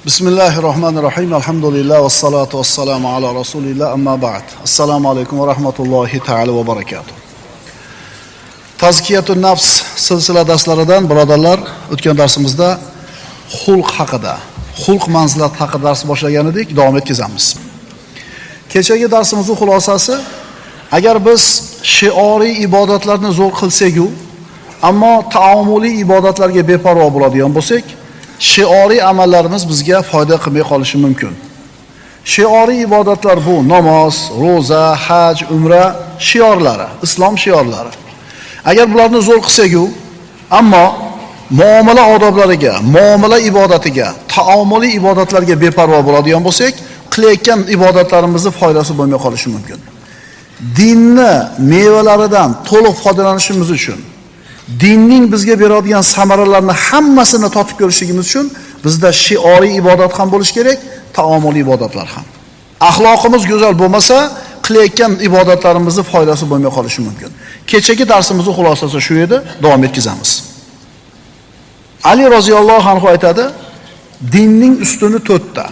Bismillahirrahmanirrahim. Alhamdulillah vassalatu vassalamu ala rasulillah amma ba'd. Assalomu alaykum va rahmatullohi ta'ala va barakatuh. Tazkiyatun nafs silsila darslaridan birodarlar, o'tgan darsimizda xulq haqida, xulq manzilat haqida dars boshlagan edik, davom etkazamiz. Kechagi darsimizning xulosasi, agar biz shioriy ibodatlarni zo'r qilsak-ku, ammo taomuliy ibodatlarga beparvo bo'ladigan bo'lsak, shioriy amallarimiz bizga foyda qilmay qolishi mumkin. Shioriy ibodatlar bu namoz, roza, haj, umra shiorlari, islom shiorlari. Agar bularni zo'r qilsak-ku, ammo muomala odoblariga, muomala ibodatiga, taomuliy ibodatlarga beparvo bo'ladigan bo'lsak, qilayotgan ibodatlarimizning foydasi bo'lmay qolishi mumkin. Dinni mevalaridan to'liq foydalanishimiz uchun, dinning bizga beradigan samaralarni hammasini totib ko'rishligimiz uchun bizda shioriy ibodat ham bo'lish kerak, taomuliy ibodatlar ham. Axloqimiz go'zal bo'lmasa, qilayotgan ibodatlarimizning foydasi bo'lmay qolishi mumkin. Kechagi darsimizning xulosasi shu edi, davom etkazamiz. Ali roziyallohu anhu aytadi, dinning ustuni 4 ta.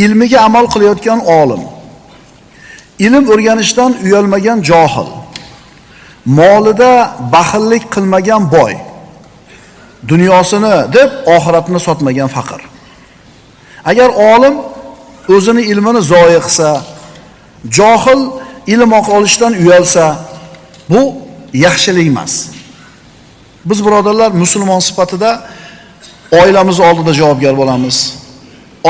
Ilmiga amal qilayotgan olim, ilm o'rganishdan uyalmagan johil, molida baxillik qilmagan boy, dunyosini deb oxiratini sotmagan faqir. Agar olim o'zini ilmini zoya qilsa, johil ilm olishdan uyalsa, bu yaxshilik emas. Biz birodarlar musulmon sifatida oilamiz oldida javobgar bo'lamiz.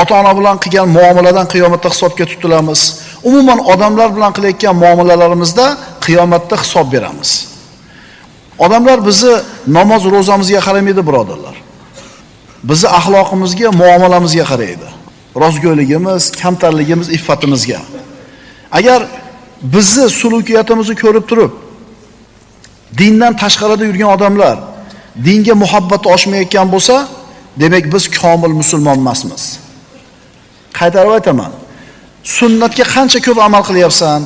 Ota-ona bilan qilgan muomaladan qiyomatda hisobga tutilamiz. Umuman odamlar bilan qilayotgan muomalalarimizda qiyomatda hisob beramiz. Odamlar bizni namoz, ro'zamizga qaramaydi birodarlar. Bizni axloqimizga, muomalamizga qaraydi. Rostgo'yligimiz, kamtarligimiz, iffatimizga. Agar bizni sulukiyatimizni ko'rib turib, dindan tashqarida yurgan odamlar dinga muhabbati oshmayotgan bo'lsa, demak biz komil musulmon emasmiz. Qaytarib aytaman. Sunnatga qancha ko'p amal qilyapsan,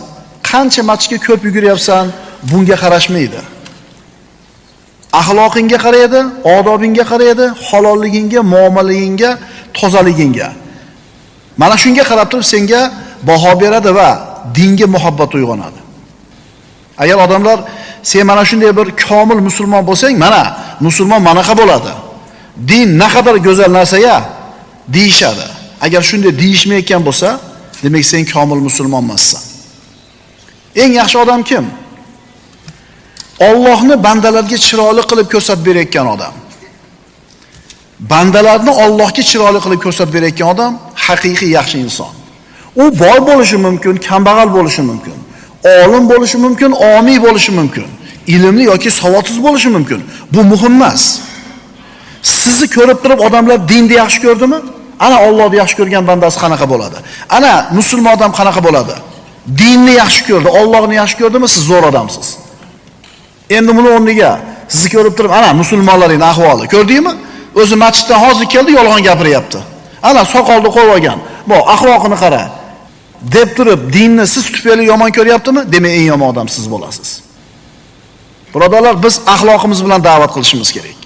qancha masjidga ko'p yuguryapsan, bunga qarashmaydi. Axloqingga qaraydi, odobingga qaraydi, halolligingga, muomalingga, tozaligingga. Mana shunga qarab turib senga baho beradi va dinga muhabbat uyg'onadi. Agar odamlar sen mana shunday bir komil musulmon bo'lsang, mana musulmon manaqa bo'ladi. Din naqadar go'zal narsa-ya deyishadi. Agar shunday deyishmayotgan bo'lsa, demak sen komil musulmon emassan. Eng yaxshi odam kim? Allohni bandalarga chiroyli qilib ko'rsatib berayotgan odam. Bandalarni Allohga chiroyli qilib ko'rsatib berayotgan odam haqiqiy yaxshi inson. U boy bo'lishi mumkin, kambag'al bo'lishi mumkin, olim bo'lishi mumkin, omiy bo'lishi mumkin, ilmli yoki savodsiz bo'lishi mumkin. Bu muhim emas. Sizni ko'rib turib odamlar dinni yaxshi ko'rdimi? Ana Allohni yaxshi ko'rgan bandasi qanaqa bo'ladi? Ana musulmon odam qanaqa bo'ladi? Dinni yaxshi ko'rdi, Allohni yaxshi ko'rdimi, siz zo'r odamsiz. Endi buni o'rniga sizni ko'rib turib, ana musulmonlarning ahvoli ko'rdingmi? O'zi masjiddan hozir keldi, yolg'on gapiryapti. Ana soqolni qo'yib olgan. Bu axloqini qara. Deb turib, dinni siz tufayli yomon ko'ryaptimi? Demak, eng yomon odam siz bo'lasiz. Birodarlar, biz axloqimiz bilan da'vat qilishimiz kerak.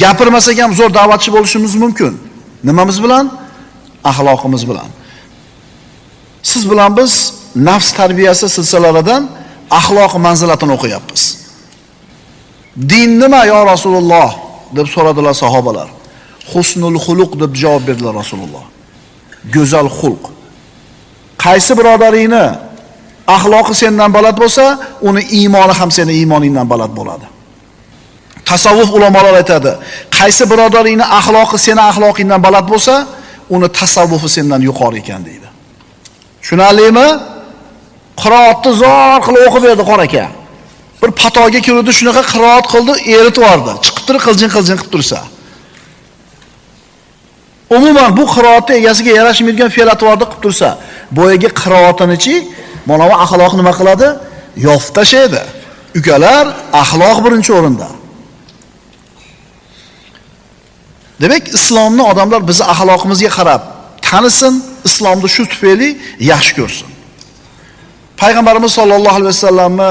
Gapirmasak ham zo'r da'vatchi bo'lishimiz mumkin. Nimamiz bilan? Axloqimiz bilan. Siz bilan biz nafs tarbiyasi silsilalaridan axloq manzilatini o'qiyapmiz. Din nima yo Rasululloh deb so'radilar sahobalar. Husnul xuluq deb javob berdilar Rasululloh. Go'zal xulq. Qaysi birodaringni axloqi sendan baland bo'lsa, uni iymoni ham sening iymoningdan baland bo'ladi. Tasavvuf ulamolar aytadi, qaysi birodaringni axloqi sening axloqingdan baland bo'lsa, uni tasavvufi sendan yuqori ekan deydi. Tushunarlimi? Qiroatni zo'r qilib o'qib berdi qor aka. Bir patoga kirdi, shunaqa qiroat qildi, eritib yubordi. Chiqib turib qiljin-qiljin qilib tursa. Umuman bu qiroatni egasiga yarashmaydigan fe'l-atvorni qilib tursa, boyaga qiroatinichi, mana bu axloq nima qiladi? Yopib tashlaydi. Ukalar, axloq birinchi o'rinda. Demak, islomni odamlar bizni axloqimizga qarab tanisin, islomni shu tufayli yaxshi ko'rsin. Payg'ambarimiz sollallohu alayhi vasallamni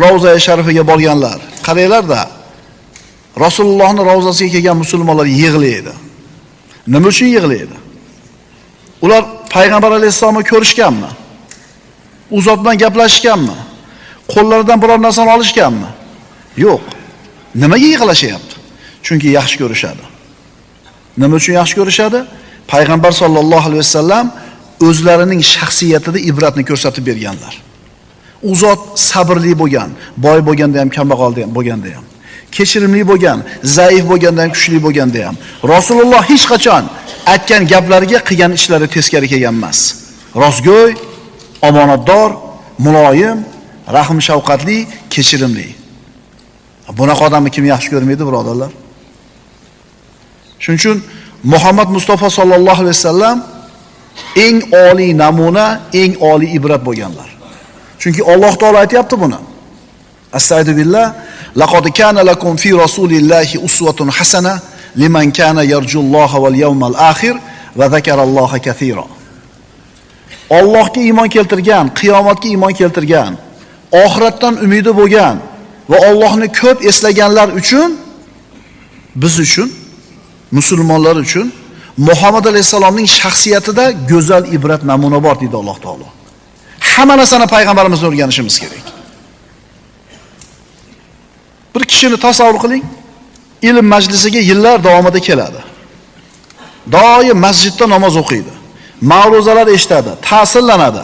Ravza-i Sharifiga borganlar. Qaranglar-da, Rasulullohning ravzasiga kelgan musulmonlar yig'laydi. Nima uchun yig'laydi? Ular payg'ambar alayhisolamni ko'rishganmi? U zot bilan gaplashishganmi? Qo'llaridan biror narsani olishganmi? Yo'q. Nimaga yig'lashyapti? Chunki yaxshi ko'rishadi. Nima uchun yaxshi ko'rishadi? Payg'ambar sollallohu alayhi vasallam o'zlarining shaxsiyatida ibratni ko'rsatib berganlar. U zot sabrli bo'lgan, boy bo'lganda ham, kambag'al bo'lganda ham, kechirimli bo'lgan, zaif bo'lganda ham, kuchli bo'lganda ham. Rasululloh hech qachon aytgan gaplariga qilgan ishlari teskari kelgan emas. Rostgo'y, omonatdor, muloyim, rahm shafqatli, kechirimli. Bunaqa odamni kim yaxshi ko'rmaydi, birodarlar? Shuning uchun Muhammad Mustafa sallallohu alayhi vasallam eng oliy namuna, eng oliy ibrat bo'lganlar. Chunki Alloh taolo aytayapti buni. Astagfirullah, laqad kana lakum fi rasulillahi uswatun hasana liman kana yarjulloha wal yawmal akhir va zakaralloha katira. Allohga iymon keltirgan, qiyomatga iymon keltirgan, oxiratdan umidi bo'lgan va Allohni ko'p eslaganlar uchun, biz uchun, musulmonlar uchun Muhammad alayhisalomning shaxsiyatida go'zal ibrat namuna bor deydi Alloh taolo. Hamma narsani payg'ambarimizdan o'rganishimiz kerak. Bir kishini tasavvur qiling, ilm majlisiga yillar davomida keladi. Doim masjidda namoz o'qiydi. Ma'ruzalar eshitadi, ta'sirlanadi.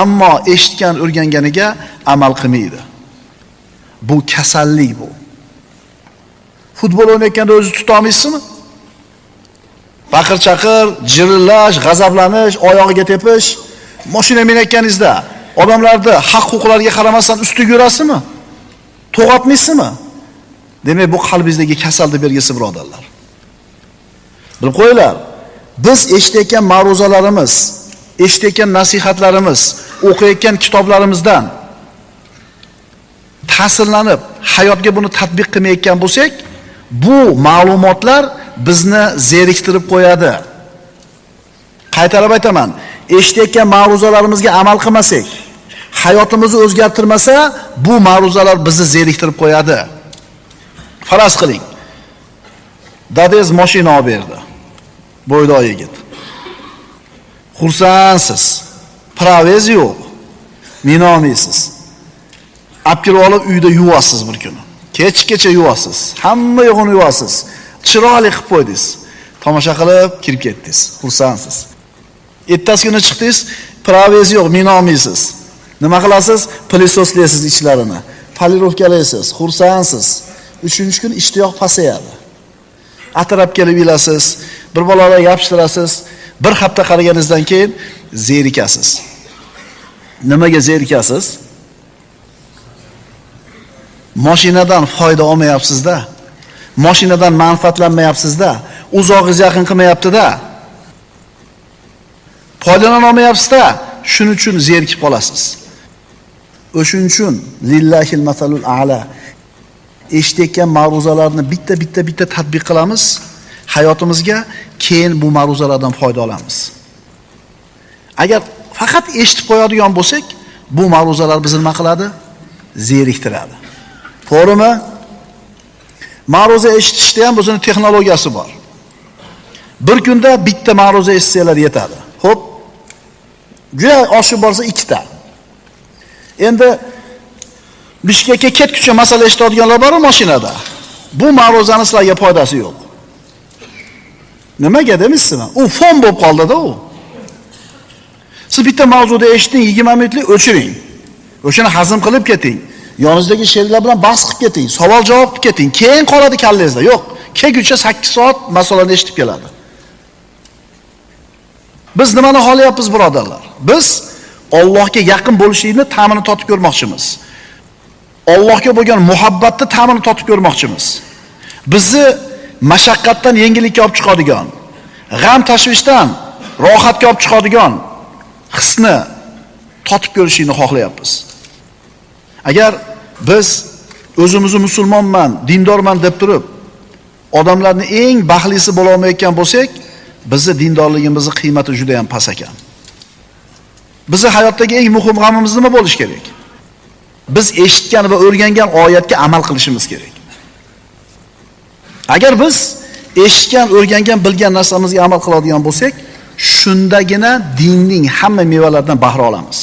Ammo eshitgan, o'rganganiga amal qilmaydi. Bu kasallik bu. Futbol o'ynayotganda o'zi tuta olmaysizmi? Baqir-chaqir, jirillash, g'azablanish, oyog'iga tepish, mashina minayotganingizda odamlarni haq-huquqlariga qaramasdan ustiga yurasizmi? To'g'atmaysizmi? Demak, bu qalbingizdagi kasalni belgisi, birodarlar. Bilib qo'yinglar. Biz eshitayotgan ma'ruzalarimiz, eshitayotgan nasihatlarimiz, o'qiyotgan kitoblarimizdan ta'sirlanib, hayotga buni tatbiq qilmayotgan bo'lsak, bu ma'lumotlar bizni zeriktirib qo'yadi. Qaytarib aytaman, eshitayotgan ma'ruzalarimizga amal qilmasak, hayotimizni o'zgartirmasa, bu ma'ruzalar bizni zeriktirib qo'yadi. Faraz qiling, dadangiz mashina olib berdi. Bo'ydoq yigit. Xursandsiz. Pravez yo'q. Meni olmaysiz. Olib kelib olib uyda yuvasiz bir kuni. Kechgacha yuvasiz. Hamma yo'g'ini yuvasiz. Chiroyli qilib qo'ydingiz. Tomosha qilib kirib ketdingiz. Xursandsiz. Ertasi kuni chiqdingiz, pravez yo'q, meni olmaysiz. Nima qilasiz? Plisoslaysiz ichlarini. Polirovkalaysiz. Xursandsiz. 3-kun ishtiyoq pasayadi. Atrab kelib ilasiz, bir bolaga yopishtirasiz. Bir hafta qaraganingizdan keyin zerikasiz. Nimaga zerikasiz? Mashinadan foyda olmayapsiz-da. Mashinadan manfaatlanmayapsiz-da. Uzog'ingiz yaqin qilmayapti-da. Foydalana olmayapsiz-da. Shuning uchun zerikib qolasiz. O'shuning uchun lillahil masalul a'la. Eshitayotgan ma'ruzalarni bitta tatbiq qilamiz hayotimizga, keyin bu ma'ruzalardan foyda olamiz. Agar faqat eshitib qo'yadigan bo'lsak, bu ma'ruzalar bizni nima qiladi? Zeriktiradi. To'g'rimi? Ma'ruza eshitishda ham o'zining texnologiyasi bor. Bir kunda bitta ma'ruza eshitsanglar yetadi. Xo'p. Juda oshib borsa 2 ta. Endi Bishkekka ketguncha masala eshitadiganlar bor mashinada. Bu ma'ruzani sizlarga foydasi yo'q. Nimaga demisizmi? U fon bo'lib qoldi-da u. Siz bitta mavzuda eshiting, 20 minutlik o'chiring. O'shani hazm qilib keting. Yoningizdagi sheriklar bilan bahs qilib keting, savol-javob qilib keting. Keyin qoladi kallangizda. Yo'q, kelguncha 8 soat masalani eshitib keladi. Biz nimani xohlayapmiz, birodarlar? Biz Allohga yaqin bo'lishlikni ta'mini totib ko'rmoqchimiz. Allohga bo'lgan muhabbatni ta'mini totib ko'rmoqchimiz. Bizni mashaqqatdan yengillikka olib chiqadigan, g'am tashvishdan rohatga olib chiqadigan hisni totib ko'rishni xohlayapmiz. Agar biz o'zimizni musulmonman, dindorman deb turib, odamlarni eng baxtlisi bo'la olmayotgan bo'lsak, bizni dindorligimizning qiymati juda ham past ekan. Bizni hayotdagi eng muhim g'amimiz nima bo'lish kerak? Biz eshitgan va o'rgangan oyatga amal qilishimiz kerak. Agar biz eshitgan, o'rgangan, bilgan narsamizga amal qiladigan bo'lsak, shundagina dinning hamma mevalaridan bahra olamiz.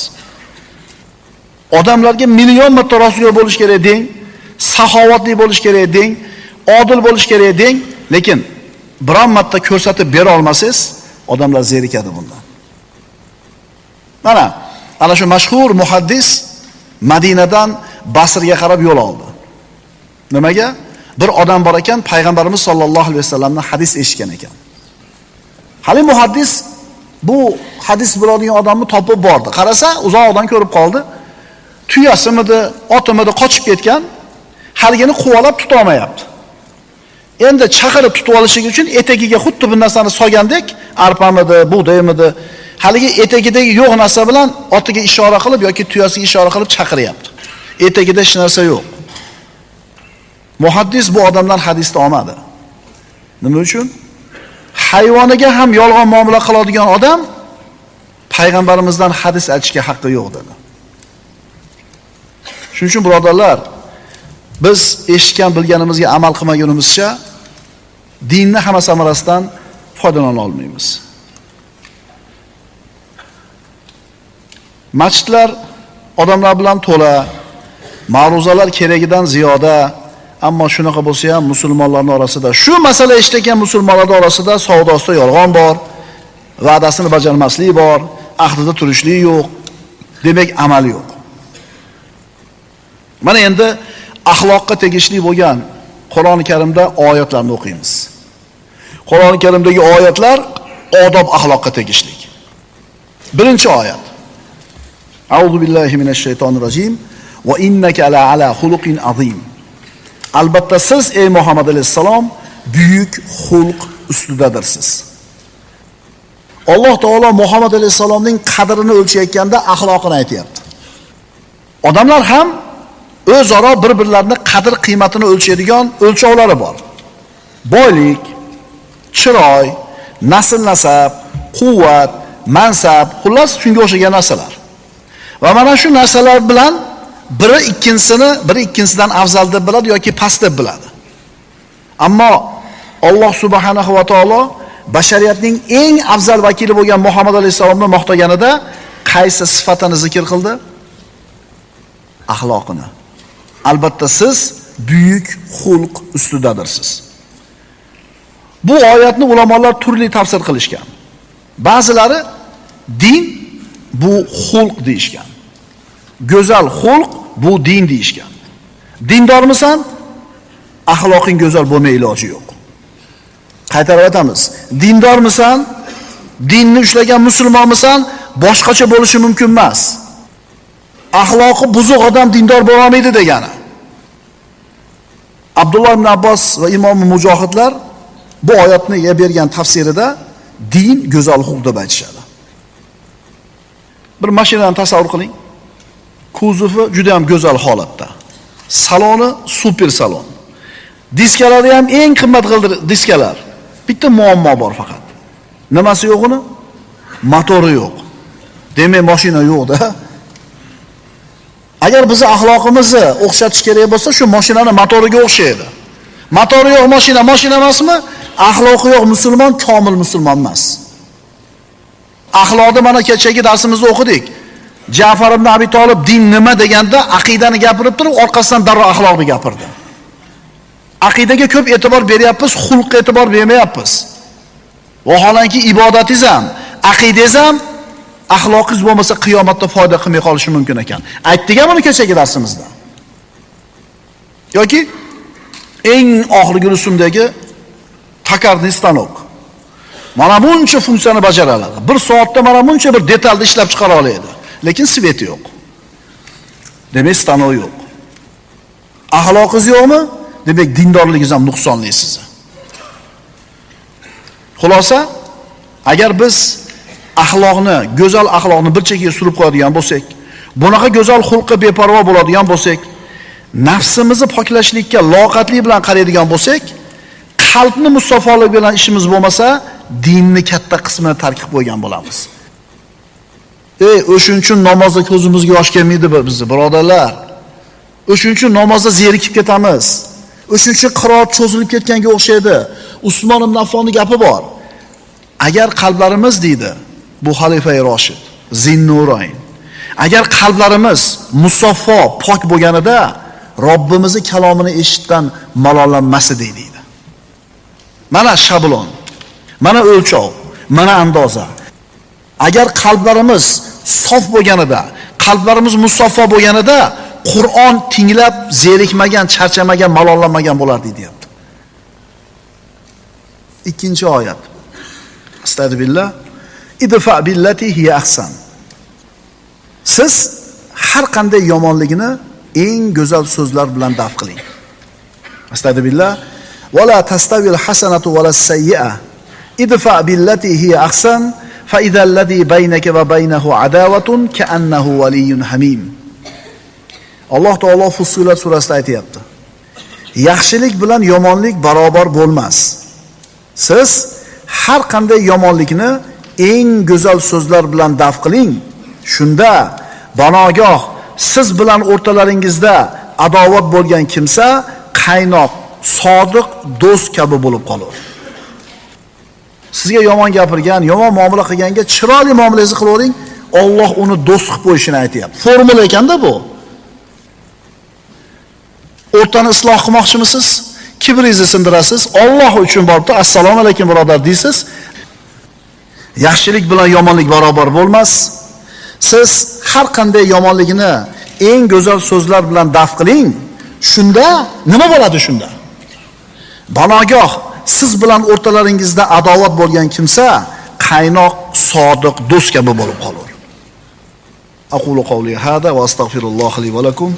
Odamlarga million marta rasulga bo'lish kerak deng, saxovatli bo'lish kerak deng, odil bo'lish kerak deng, lekin biron marta ko'rsatib bera olmasangiz, odamlar zerikadi bundan. Ana shu mashhur muhaddis Madinadan Basrga qarab yo'l oldi. Nimaga? Bir odam bor ekan, payg'ambarimiz sollallohu alayhi vasallamdan hadis eshitgan ekan. Hali muhaddis bu hadis biladigan odamni topib bordi. Qarasa, uzoqdan ko'rib qoldi. Tuyasimidi, otimidi qochib ketgan, haligini quvalab tuta olmayapti. Endi chaqirib tutib olishligi uchun etagiga xuddi bu narsani solgandek, arpamidi, bug'doymidi, haligi etagidagi yo'q narsa bilan otiga ishora qilib yoki tuyasiga ishora qilib chaqiryapti. Etagida hech narsa yo'q. Muhaddis bu odamdan hadisni olmadi. Nima uchun? Hayvoniga ham yolg'on muomala qiladigan odam payg'ambarimizdan hadis aytishga haqqi yo'q dedi. Shuning uchun birodarlar, biz eshitgan bilganimizga amal qilmagunimizcha dinni hamma samarasidan foydalana olmaymiz. Masjidlar odamlar bilan to'la, ma'ruzalar keragidan ziyoda, ammo shunaqa bo'lsa ham musulmonlarning orasida, shu masala eshitgan musulmonlar orasida savdosida yolg'on bor, va'dasini bajarmaslik bor, ahdida turishlik yo'q, demak amal yo'q. Mana endi axloqqa tegishli bo'lgan Qur'oni Karimda oyatlarni o'qiymiz. Qur'oni Karimdagi oyatlar odob axloqqa tegishli. Birinchi oyat. A'udhu billahi minash shaytonir rojim va innaka ala xuluqin azim. Albatta siz ey Muhammad alayhisalom buyuk xulq ustidadirsiz. Alloh taolo Muhammad alayhisalomning qadrini o'lchayotganda axloqini aytayapti. Odamlar ham o'zaro bir-birlarini qadr qiymatini o'lchaydigan o'lchovlari bor. Boylik, chiroy, nasl nasab, quvvat, mansab, xullas shunga o'xshagan narsalar. Va mana shu narsalar bilan biri ikkinchisidan afzal deb biladi yoki past deb biladi. Ammo Alloh subhanahu va taolo bashariyatning eng afzal vakili bo'lgan Muhammad alayhisalomni maqtaganida qaysi sifatini zikr qildi? Axloqini. Albatta siz buyuk xulq ustidadirsiz. Bu oyatni ulamolar turli tafsir qilishgan. Ba'zilari din bu xulq deyishgan. Go'zal xulq bu din deyishgan. Dindormisan? Axloqing go'zal bo'lmay iloji yo'q. Qaytarib aytamiz. Dindormisan? Dinni ushlagan musulmonmisan? Boshqacha bo'lishi mumkin emas. Axloqi buzuq odam dindor bo'la olmaydi degani. Abdulloh ibn Abbos va Imom Mujohidlar bu oyatni bergan tafsirida din go'zal xulq deb aytishadi. Bir mashinani tasavvur qiling. Kuzovi juda ham go'zal holatda. Saloni super salon. Diskalari ham eng qimmat diskalar. Bitta muammo bor faqat. Nimasi yo'q uni? Motori yo'q. Demak, mashina yo'q-da. Agar bizni axloqimizni o'xshatish kerak bo'lsa, shu mashinani motoriga o'xshaydi. Motori yo'q mashina emasmi? Axloqi yo'q musulmon komil musulmon emas. Axloqni mana kechagi darsimizda o'qidik. Ja'far ibn Abi Talib din nima deganda aqidani gapirib turib, orqasidan darrov axloqni gapirdi. Aqidaga ko'p e'tibor beryapmiz, xulqqa e'tibor bermayapmiz. Vaholanki ibodatingiz ham, aqidangiz ham axloqingiz bo'lmasa qiyomatda foyda qilmay qolishi mumkin ekan. Aytdik ham buni kechagi darsimizda. Yoki eng oxirgi rusumdagi takarni stanok. Mana buncha funksiyani bajara oladi. Bir soatda mana buncha bir detalni ishlab chiqara oladi. Lekin sveti yo'q. Demak, stanok yo'q. Axloqingiz yo'qmi? Demak, dindorligingiz ham nuqsonli sizni. Xulosa, agar biz axloqni, go'zal axloqni bir chekkaga surib qo'yadigan bo'lsak, bunaqa go'zal xulqqa beparvo bo'ladigan bo'lsak, nafsimizni poklashlikka loqatlik bilan qaraydigan bo'lsak, qalbni musafolik bilan ishimiz bo'lmasa, dinni katta qismini tark qilib qo'ygan bo'lamiz. O'shuning uchun namozda ko'zimizga yosh kelmaydi bizni, birodarlar. O'shuning uchun namozda zerikib ketamiz. O'shuning uchun qiroat cho'zilib ketganga o'xshaydi. Usmon ibn Affonni gapi bor. Agar qalblarimiz deydi, bu xalifa-i Roshid, Zinnurayn. Agar qalblarimiz musaffo, pok bo'lganida Robbimizning kalomini eshitdan malollanmas edi deydi. Mana shablon, mana o'lchov, mana andoza. Agar qalblarimiz sof bo'lganida, qalblarimiz musaffo bo'lganida Qur'on tinglab zerikmagan, charchamagan, malollanmagan bo'lardi deyapti. Ikkinchi oyat. Astagfirullah. Idfa billati hiya ahsan. Siz har qanday yomonligini eng go'zal so'zlar bilan daf qiling. Astagfirullah. Va la tastavil hasanatu va las sayyi'a. Idfa billati hiya ahsan fa idhal ladhi baynaka va baynahu adawatun ka'annahu waliyyun hamim. Alloh taolo Fussilat surasida aytayapti. Yaxshilik bilan yomonlik barobar bo'lmas. Siz har qanday yomonlikni eng go'zal so'zlar bilan daf qiling. Shunda banogoh siz bilan o'rtalaringizda adovat bo'lgan kimsa qaynoq, sodiq do'st kabi bo'lib qolur. Sizga yomon gapirgan, yomon muomala qilganga chiroyli muomalangizni qilavering, Alloh uni do'st qilib qo'yishini aytayapti. Formula ekanda bu. O'rtani isloh qilmoqchimisiz? Kibringizni sindirasiz. Alloh uchun boribdi, assalomu alaykum birodar deysiz. Yaxshilik bilan yomonlik barobar bo'lmas. Siz har qanday yomonligini eng go'zal so'zlar bilan daf qiling. Shunda nima bo'ladi shunda? Banogoh siz bilan o'rtalaringizda adovat bo'lgan kimsa qaynoq, sodiq do'st kabi bo'lib qolur. Aqulu qawli hada va astagfirulloh li va lakum.